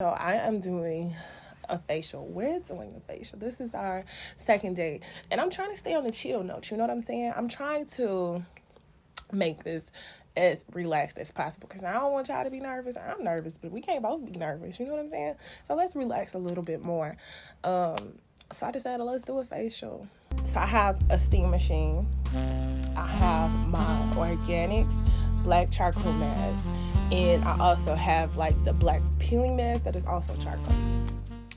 So I am doing a facial. We're doing a facial. This is our second day. And I'm trying to stay on the chill note. You know what I'm saying? I'm trying to make this as relaxed as possible because I don't want y'all to be nervous. I'm nervous, but we can't both be nervous. You know what I'm saying? So let's relax a little bit more. So I decided let's do a facial. So I have a steam machine. I have my organics black charcoal mask, and I also have like the black peeling mask that is also charcoal.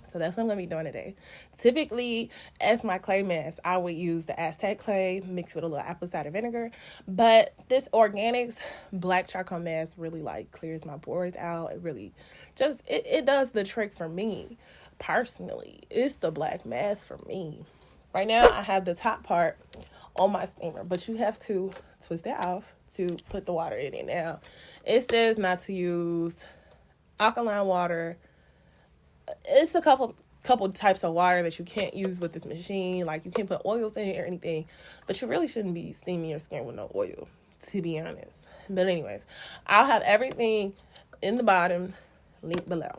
So that's what I'm going to be doing today. Typically, as my clay mask, I would use the Aztec clay mixed with a little apple cider vinegar. But this organics black charcoal mask really like clears my pores out. It really just, it does the trick for me. Personally, it's the black mask for me. Right now, I have the top part on my steamer, but you have to twist it off to put the water in it. Now, it says not to use alkaline water. It's a couple types of water that you can't use with this machine. Like, you can't put oils in it or anything, but you really shouldn't be steaming your skin with no oil, to be honest. But anyways, I'll have everything in the bottom, link below.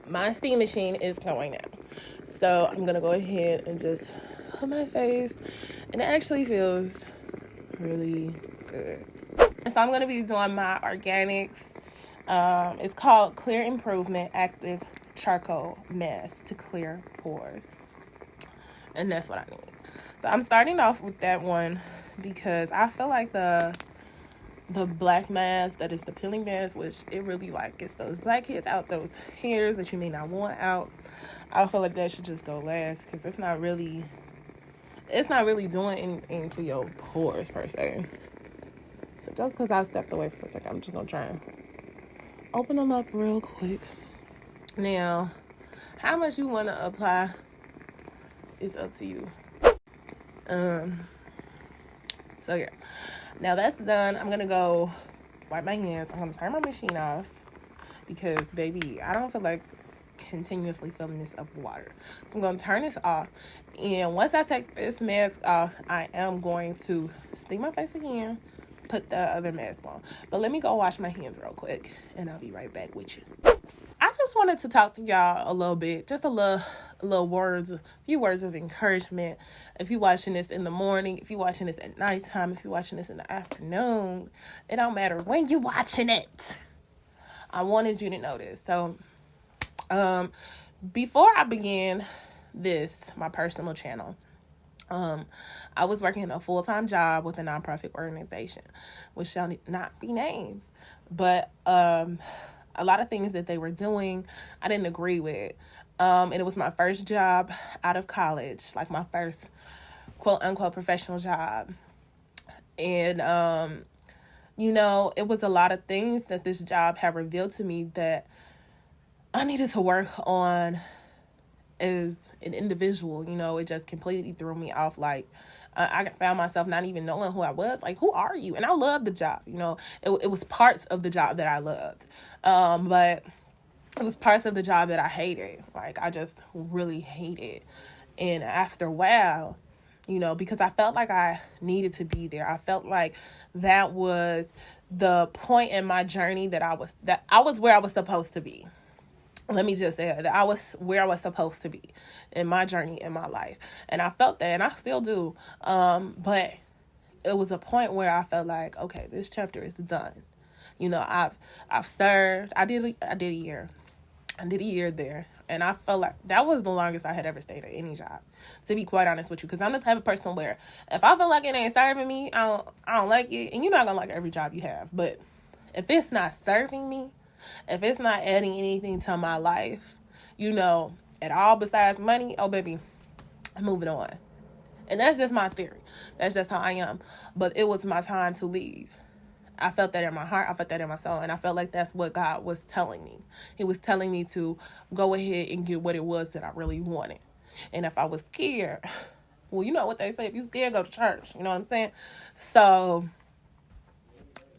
My steam machine is going now, so I'm gonna go ahead and just put my face, and it actually feels really good. So I'm gonna be doing my organics. It's called Clear Improvement Active Charcoal Mask to clear pores, and that's what I need. So I'm starting off with that one because I feel like the black mask, that is the peeling mask, which it really like gets those blackheads out, those hairs that you may not want out. I feel like that should just go last because it's not really doing anything to your pores per se. So just because I stepped away for a second, I'm just gonna try and open them up real quick. Now, how much you want to apply is up to you. So yeah, now that's done. I'm gonna go wipe my hands. I'm gonna turn my machine off because, baby, I don't feel like continuously filling this up with water. So I'm gonna turn this off, and once I take this mask off, I am going to steam my face again, put the other mask on. But let me go wash my hands real quick, and I'll be right back with you. I just wanted to talk to y'all a little bit, just a few words of encouragement. If you're watching this in the morning, if you're watching this at nighttime, if you're watching this in the afternoon, it don't matter when you're watching it. I wanted you to know this. So, before I began my personal channel, I was working a full-time job with a nonprofit organization, which shall not be names, but a lot of things that they were doing, I didn't agree with. And it was my first job out of college, like my first quote-unquote professional job. And, it was a lot of things that this job had revealed to me that I needed to work on as an individual. It just completely threw me off. Like, I found myself not even knowing who I was. Like, who are you? And I loved the job. It was parts of the job that I loved. But it was parts of the job that I hated. Like, I just really hated. And after a while, because I felt like I needed to be there. I felt like that was the point in my journey that I was where I was supposed to be. Let me just say that I was where I was supposed to be in my journey in my life. And I felt that, and I still do. But it was a point where I felt like, okay, this chapter is done. I've served. I did a year. I did a year there. And I felt like that was the longest I had ever stayed at any job, to be quite honest with you. Because I'm the type of person where if I feel like it ain't serving me, I don't like it. And you're not going to like every job you have. But if it's not serving me, if it's not adding anything to my life, at all besides money, oh, baby, I'm moving on. And that's just my theory. That's just how I am. But it was my time to leave. I felt that in my heart. I felt that in my soul. And I felt like that's what God was telling me. He was telling me to go ahead and get what it was that I really wanted. And if I was scared, well, you know what they say. If you're scared, go to church. You know what I'm saying? So,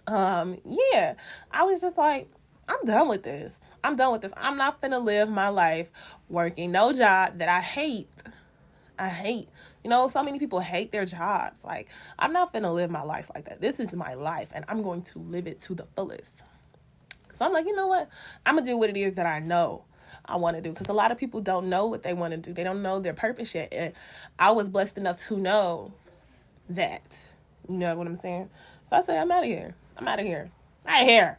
yeah, I was just like, I'm done with this. I'm not finna live my life working no job that I hate. So many people hate their jobs. Like, I'm not finna live my life like that. This is my life, and I'm going to live it to the fullest. So I'm like, you know what? I'm gonna do what it is that I know I want to do, because a lot of people don't know what they want to do. They don't know their purpose yet. And I was blessed enough to know that. You know what I'm saying? So I said, I'm out of here. I'm out of here. Out of here.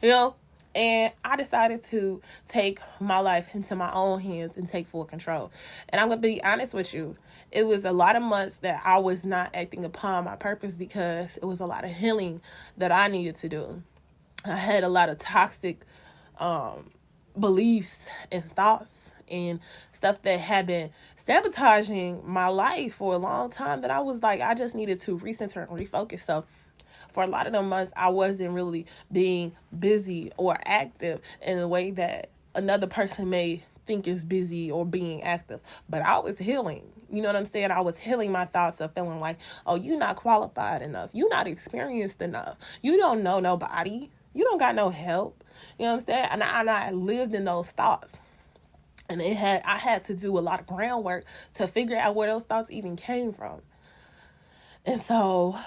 You know? And I decided to take my life into my own hands and take full control. And I'm going to be honest with you. It was a lot of months that I was not acting upon my purpose because it was a lot of healing that I needed to do. I had a lot of toxic beliefs and thoughts and stuff that had been sabotaging my life for a long time, that I was like, I just needed to recenter and refocus. So for a lot of them months, I wasn't really being busy or active in the way that another person may think is busy or being active. But I was healing. You know what I'm saying? I was healing my thoughts of feeling like, oh, you're not qualified enough. You're not experienced enough. You don't know nobody. You don't got no help. You know what I'm saying? And I lived in those thoughts. And I had to do a lot of groundwork to figure out where those thoughts even came from. And so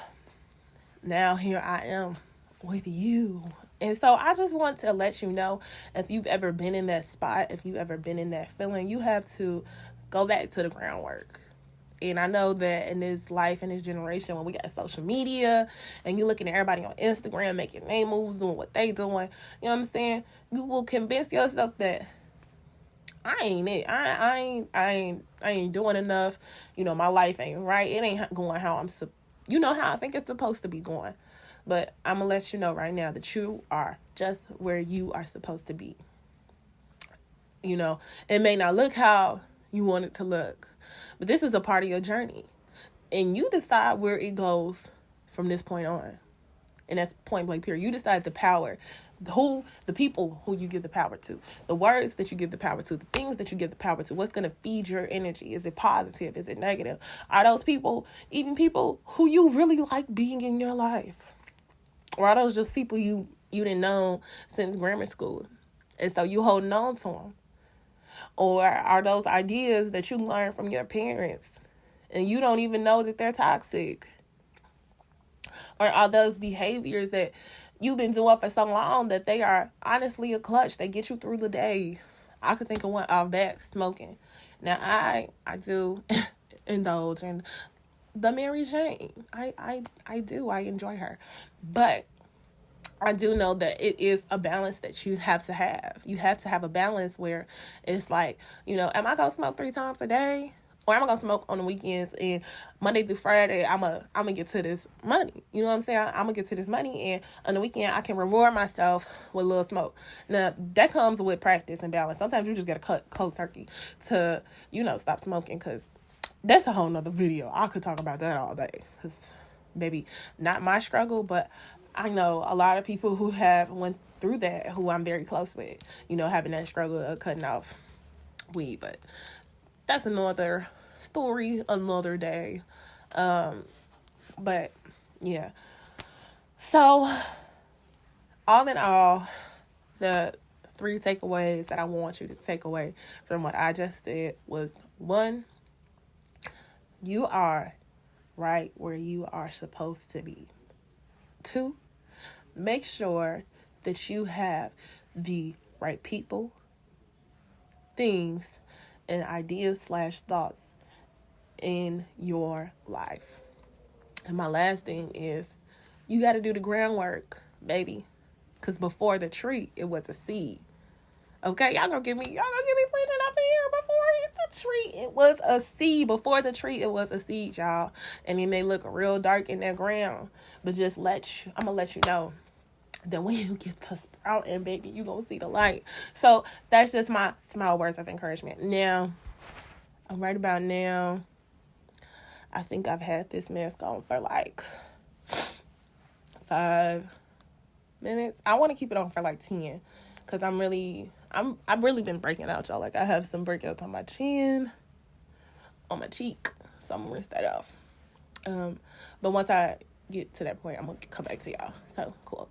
now here I am with you. And so I just want to let you know, if you've ever been in that spot, if you've ever been in that feeling, you have to go back to the groundwork. And I know that in this life, in this generation, when we got social media and you're looking at everybody on Instagram making their moves, doing what they doing, you know what I'm saying? You will convince yourself that I ain't it. I ain't doing enough. You know, my life ain't right. It ain't going how how I think it's supposed to be going. But I'm going to let you know right now that you are just where you are supposed to be. You know, it may not look how you want it to look, but this is a part of your journey. And you decide where it goes from this point on. And that's point blank period. You decide the power, the people who you give the power to, the words that you give the power to, the things that you give the power to, what's going to feed your energy. Is it positive? Is it negative? Are those people even people who you really like being in your life? Or are those just people you didn't know since grammar school? And so you holding on to them? Or are those ideas that you learned from your parents and you don't even know that they're toxic? Or are those behaviors that you've been doing for so long that they are honestly a clutch? They get you through the day. I could think of one off back, smoking. Now, I do indulge in the Mary Jane. I do. I enjoy her. But I do know that it is a balance that you have to have. You have to have a balance where it's like, am I going to smoke 3 times a day? Or am I going to smoke on the weekends, and Monday through Friday, I'm gonna get to this money. You know what I'm saying? I'm going to get to this money, and on the weekend, I can reward myself with a little smoke. Now, that comes with practice and balance. Sometimes you just got to cut cold turkey to, stop smoking, because that's a whole nother video. I could talk about that all day, because maybe not my struggle, but I know a lot of people who have went through that, who I'm very close with, having that struggle of cutting off weed. But that's another story, another day. But yeah. So all in all, the 3 takeaways that I want you to take away from what I just said was: 1, you are right where you are supposed to be. 2, make sure that you have the right people, things, and ideas / thoughts in your life. And my last thing is, you got to do the groundwork, baby. Because before the tree, it was a seed. Okay, y'all gonna get me preaching up here. Before the tree, it was a seed. Before the tree, it was a seed, y'all. And it may look real dark in that ground, but I'm gonna let you know that when you get the sprouting, baby, you gonna see the light. So that's just my small words of encouragement. Now, right about now, I think I've had this mask on for like 5 minutes. I want to keep it on for like 10, because I've really been breaking out, y'all. Like, I have some breakouts on my chin, on my cheek, so I'm gonna rinse that off. But once I get to that point, I'm gonna come back to y'all. So cool.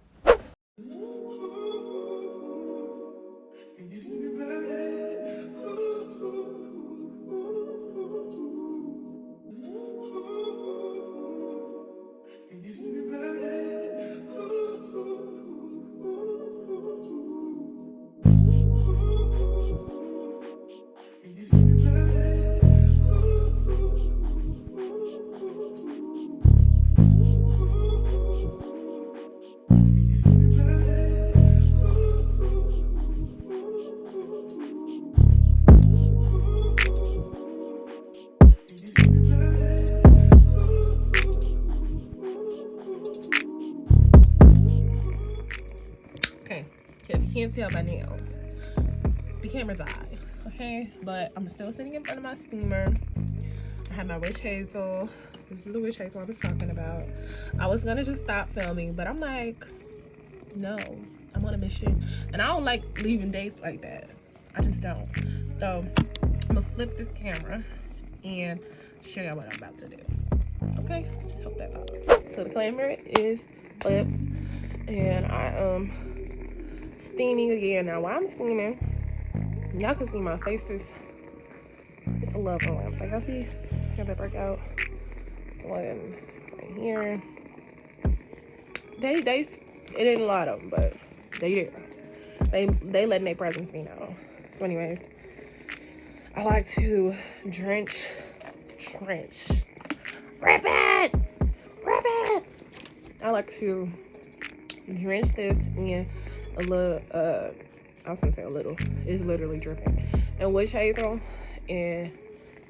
tell by now, the camera died, okay? But I'm still sitting in front of my steamer. I have my witch hazel. This is the witch hazel I was talking about. I was gonna just stop filming, but I'm like, no, I'm on a mission. And I don't like leaving dates like that. I just don't. So I'm gonna flip this camera and show you what I'm about to do. Okay, just hope that helps. So the camera is flipped and I am steaming again. Now while I'm steaming, y'all can see my face is, it's a love lamp. So y'all see, have that breakout. This one right here. It ain't a lot of them, but they there. They letting their presence be known. So anyways, I like to drench, rip it. I like to drench this in a little, I was gonna say a little, it's literally dripping, and witch hazel, and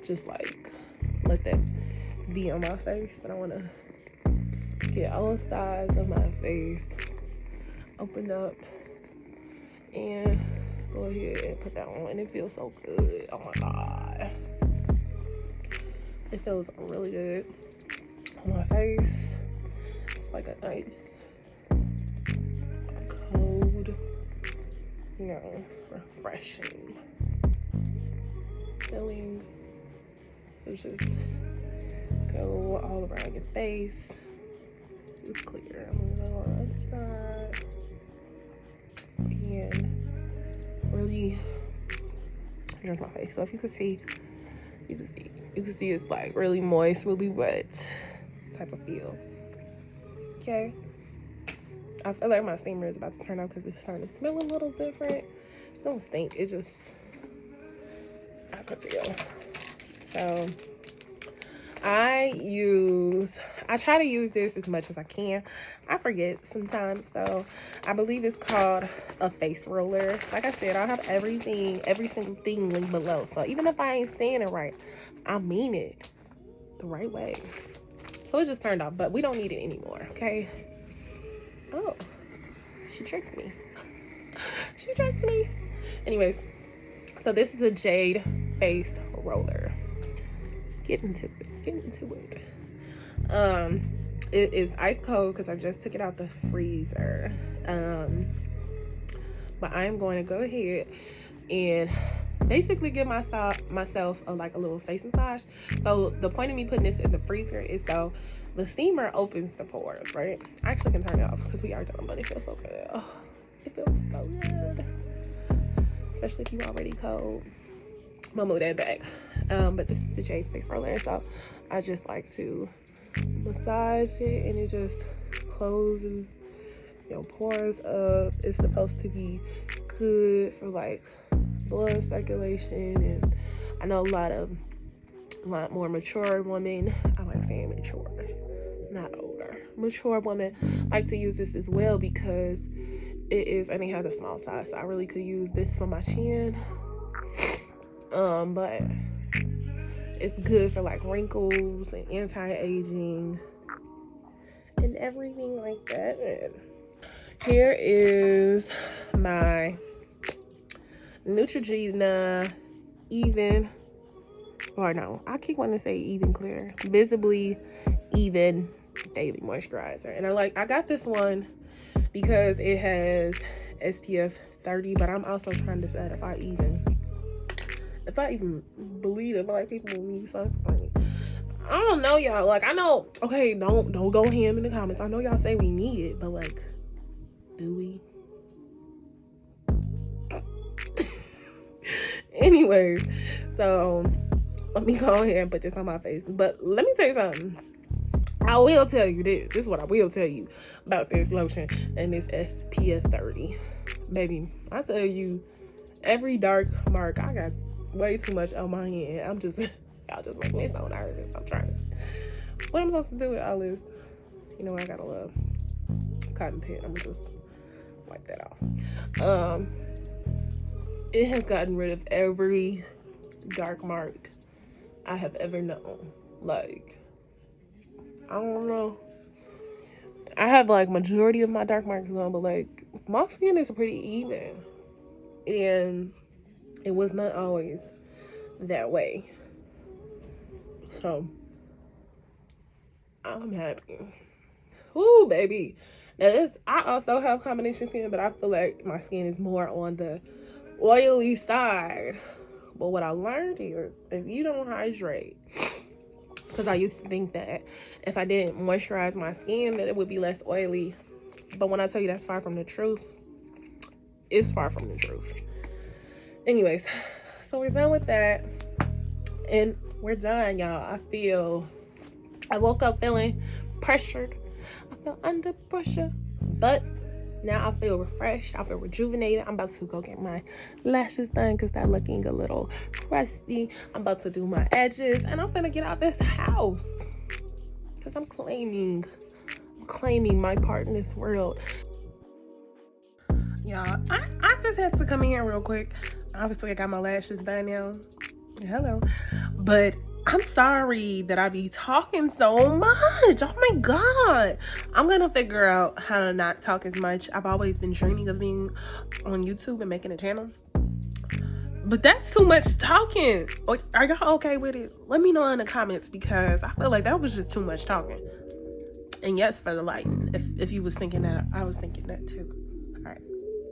just like let that be on my face. But I want to get all sides of my face opened up and go ahead and put that on, and it feels so good. Oh my god, it feels really good on my face. It's like a nice cold, you know, refreshing feeling. So just go all around your face. It's clear. I'm gonna go on the other side and really drench my face. So if you can see, you can see it's like really moist, really wet type of feel. Okay. I feel like my steamer is about to turn off because it's starting to smell a little different. It don't stink. It just, I could feel. So I try to use this as much as I can. I forget sometimes, so I believe it's called a face roller. Like I said, I'll have every single thing linked below. So even if I ain't saying it right, I mean it the right way. So it just turned off, but we don't need it anymore, okay? Oh, she tricked me. She tricked me. Anyways, so this is a Jade face roller. Get into it. It is ice cold because I just took it out the freezer. But I'm going to go ahead and basically give myself a little face massage. So the point of me putting this in the freezer is so the steamer opens the pores, right? I actually can turn it off because we are done, but it feels so good. Oh, it feels so good, especially if you're already cold. I'm gonna move that back. But this is the Jade face roller, so I just like to massage it, and it just closes your pores up. It's supposed to be good for like blood circulation, and I know a lot more mature women, I like saying mature, not older, mature women like to use this as well because it is, and it has a small size, so I really could use this for my chin. But it's good for like wrinkles and anti-aging and everything like that. And here is my Neutrogena I keep wanting to say even clear, visibly even daily moisturizer. And I got this one because it has SPF 30, but I'm also trying to decide if I even believe it, but like people need sunscreen. I don't know, y'all. Like, I know, okay, don't go ham in the comments. I know y'all say we need it, but like, do we? Anyways, so let me go ahead and put this on my face. But let me tell you something. I will tell you this. This is what I will tell you about this lotion and this SPF 30. Baby, I tell you, every dark mark, I got way too much on my hand. Y'all just make me so nervous. I'm trying to, what am I supposed to do with all this? You know, I got a little cotton pad. I'm gonna just wipe that off. It has gotten rid of every dark mark I have ever known. Like, I don't know. I have like majority of my dark marks gone, but like my skin is pretty even. And it was not always that way. So I'm happy. Ooh, baby. Now this, I also have combination skin, but I feel like my skin is more on the oily side. But what I learned is, if you don't hydrate, because I used to think that if I didn't moisturize my skin, that it would be less oily. But when I tell you that's far from the truth, it's far from the truth. Anyways, so we're done with that. And we're done, y'all. I woke up feeling pressured. I feel under pressure. But now I feel refreshed. I feel rejuvenated. I'm about to go get my lashes done because they're looking a little crusty. I'm about to do my edges. And I'm gonna get out this house. Because I'm claiming my part in this world. Y'all, I just had to come in here real quick. Obviously, I got my lashes done now. Hello. But I'm sorry that I be talking so much. Oh my God. I'm going to figure out how to not talk as much. I've always been dreaming of being on YouTube and making a channel. But that's too much talking. Are y'all okay with it? Let me know in the comments, because I feel like that was just too much talking. And yes, for the lighting. If you was thinking that, I was thinking that too.